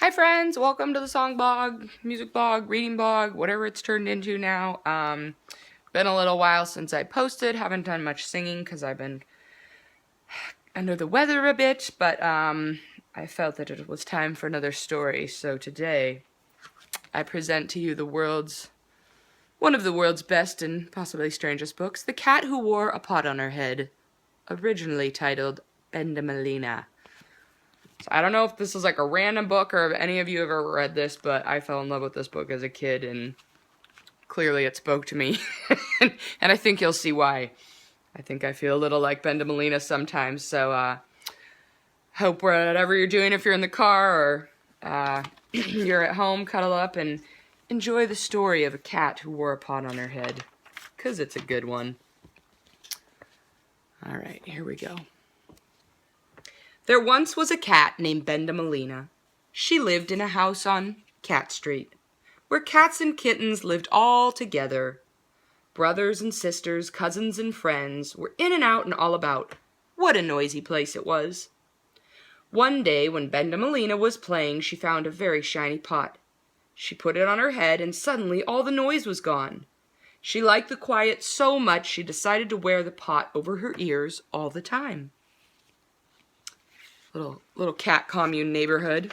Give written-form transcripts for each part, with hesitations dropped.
Hi friends, welcome to the song blog, music blog, reading blog, whatever it's turned into now. Been a little while since I posted, haven't done much singing because I've been under the weather a bit, but I felt that it was time for another story, so today I present to you one of the world's best and possibly strangest books, The Cat Who Wore a Pot on Her Head, originally titled Bendemolena. So I don't know if this is like a random book or if any of you have ever read this, but I fell in love with this book as a kid, and clearly it spoke to me. And I think you'll see why. I think I feel a little like Bendemolena sometimes, so hope whatever you're doing, if you're in the car or you're at home, cuddle up and enjoy the story of a cat who wore a pot on her head, because it's a good one. Alright, here we go. There once was a cat named Bendemolena. She lived in a house on Cat Street, where cats and kittens lived all together. Brothers and sisters, cousins and friends were in and out and all about. What a noisy place it was. One day when Bendemolena was playing, she found a very shiny pot. She put it on her head and suddenly all the noise was gone. She liked the quiet so much she decided to wear the pot over her ears all the time. Little cat commune neighborhood.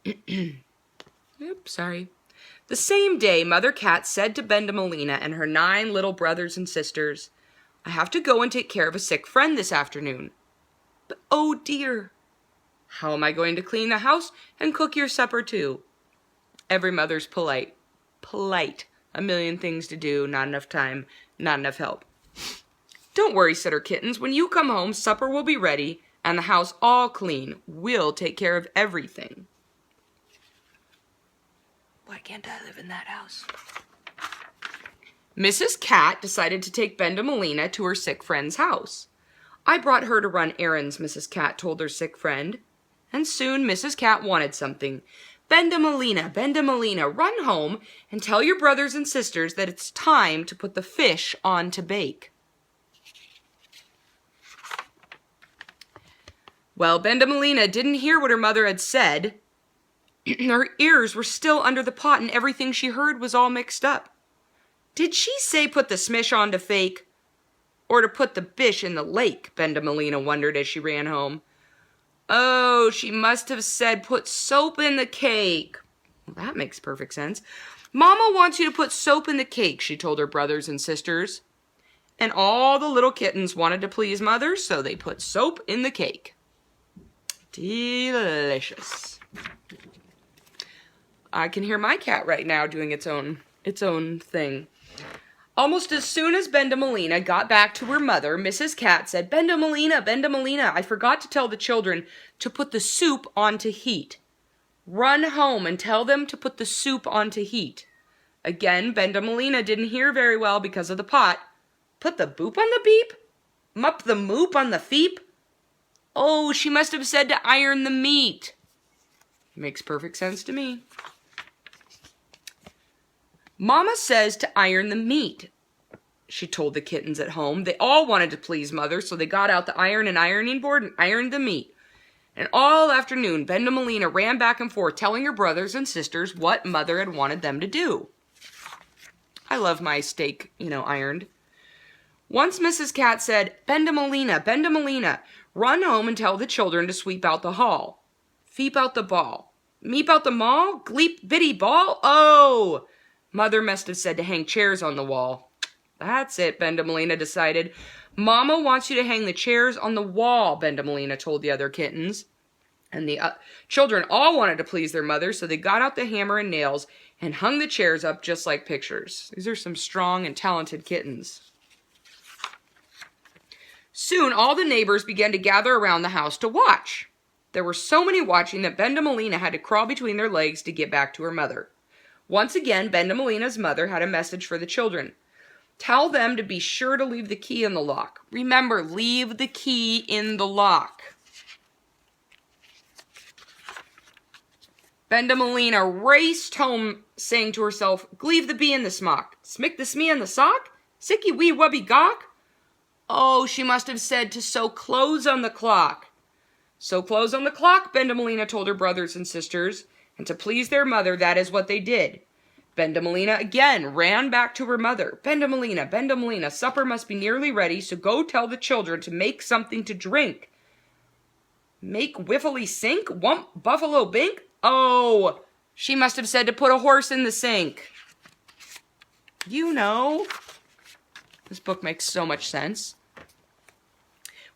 Oops, sorry. The same day, Mother Cat said to Bendemolena and her 9 little brothers and sisters, "I have to go and take care of a sick friend this afternoon." "But oh dear, how am I going to clean the house and cook your supper too?" Every mother's polite. Polite. A million things to do, not enough time, not enough help. "Don't worry," said her kittens. "When you come home, supper will be ready and the house all clean. We'll take care of everything." Why can't I live in that house? Mrs. Cat decided to take Bendemolena to her sick friend's house. "I brought her to run errands," Mrs. Cat told her sick friend. And soon Mrs. Cat wanted something. "Bendemolena, Bendemolena, run home and tell your brothers and sisters that it's time to put the fish on to bake." Well, Bendemolena didn't hear what her mother had said. Her ears were still under the pot and everything she heard was all mixed up. Did she say put the smish on to fake? Or to put the bish in the lake? Bendemolena wondered as she ran home. Oh, she must have said put soap in the cake. Well, that makes perfect sense. "Mama wants you to put soap in the cake," she told her brothers and sisters. And all the little kittens wanted to please Mother, so they put soap in the cake. Delicious. I can hear my cat right now doing its own thing. Almost as soon as Bendemolena got back to her mother, Mrs. Cat said, "Bendemolena, Bendemolena, I forgot to tell the children to put the soup on to heat. Run home and tell them to put the soup on to heat." Again, Bendemolena didn't hear very well because of the pot. Put the boop on the beep? Mup the moop on the feep? Oh, she must have said to iron the meat. Makes perfect sense to me. "Mama says to iron the meat," she told the kittens at home. They all wanted to please Mother, so they got out the iron and ironing board and ironed the meat. And all afternoon, Bendemolena ran back and forth telling her brothers and sisters what Mother had wanted them to do. I love my steak, ironed. Once Mrs. Cat said, "Bendemolena, Bendemolena, run home and tell the children to sweep out the hall. Feep out the ball. Meep out the mall. Gleep bitty ball. Oh!" Mother must have said to hang chairs on the wall. That's it, Bendemolena decided. "Mama wants you to hang the chairs on the wall," Bendemolena told the other kittens. And the children all wanted to please their mother, so they got out the hammer and nails and hung the chairs up just like pictures. These are some strong and talented kittens. Soon all the neighbors began to gather around the house to watch. There were so many watching that Bendemolena had to crawl between their legs to get back to her mother. Once again, Bendemolena's mother had a message for the children. "Tell them to be sure to leave the key in the lock. Remember, leave the key in the lock." Bendemolena raced home, saying to herself, "Gleave the bee in the smock, smick the smee in the sock, sicky wee wubby gawk." Oh, she must have said to sew clothes on the clock. So close on the clock, Bendemolena told her brothers and sisters, and to please their mother, that is what they did. Bendemolena again ran back to her mother. Bendemolena, Bendemolena, supper must be nearly ready, so go tell the children to make something to drink. Make Whiffly sink? Wump buffalo bink? Oh, she must have said to put a horse in the sink. You know. This book makes so much sense.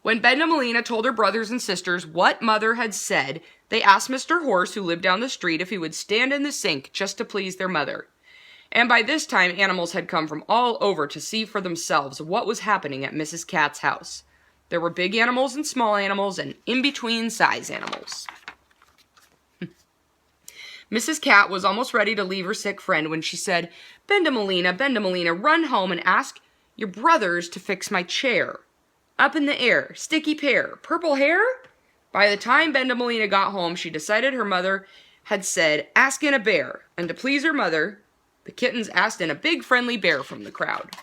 When Bendemolena told her brothers and sisters what Mother had said, they asked Mr. Horse, who lived down the street, if he would stand in the sink just to please their mother. And by this time, animals had come from all over to see for themselves what was happening at Mrs. Cat's house. There were big animals and small animals and in-between size animals. Mrs. Cat was almost ready to leave her sick friend when she said, Bendemolena, Bendemolena, run home and ask your brothers to fix my chair. Up in the air, sticky pear, purple hair? By the time Bendemolena got home, she decided her mother had said, ask in a bear. And to please her mother, the kittens asked in a big friendly bear from the crowd.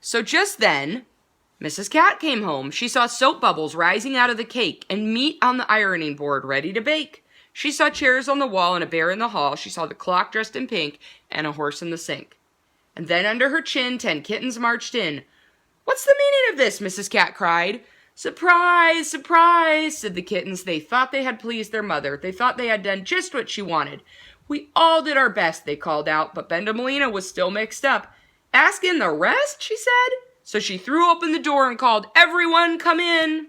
So just then, Mrs. Cat came home. She saw soap bubbles rising out of the cake and meat on the ironing board ready to bake. She saw chairs on the wall and a bear in the hall. She saw the clock dressed in pink and a horse in the sink. And then under her chin, 10 kittens marched in. What's the meaning of this? Mrs. Cat cried. Surprise, surprise, said the kittens. They thought they had pleased their mother. They thought they had done just what she wanted. We all did our best, they called out, but Bendemolena was still mixed up. Ask in the rest, she said. So she threw open the door and called, everyone come in.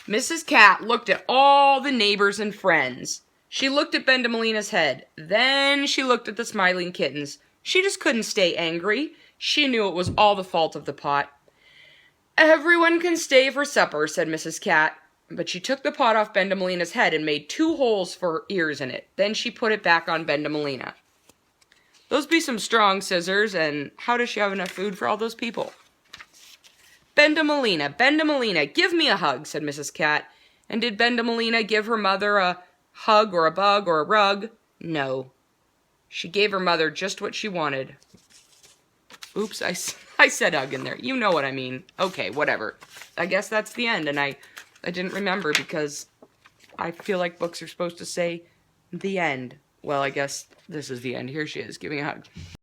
Mrs. Cat looked at all the neighbors and friends. She looked at Bendemolena's head. Then she looked at the smiling kittens. She just couldn't stay angry. She knew it was all the fault of the pot. Everyone can stay for supper, said Mrs. Cat. But she took the pot off Bendemolena's head and made 2 holes for her ears in it. Then she put it back on Bendemolena. Those be some strong scissors, and how does she have enough food for all those people? Bendemolena, Bendemolena, give me a hug, said Mrs. Cat. And did Bendemolena give her mother a hug or a bug or a rug? No. She gave her mother just what she wanted. Oops, I said hug in there. You know what I mean. Okay, whatever. I guess that's the end, and I didn't remember because I feel like books are supposed to say the end. Well, I guess this is the end. Here she is, giving a hug.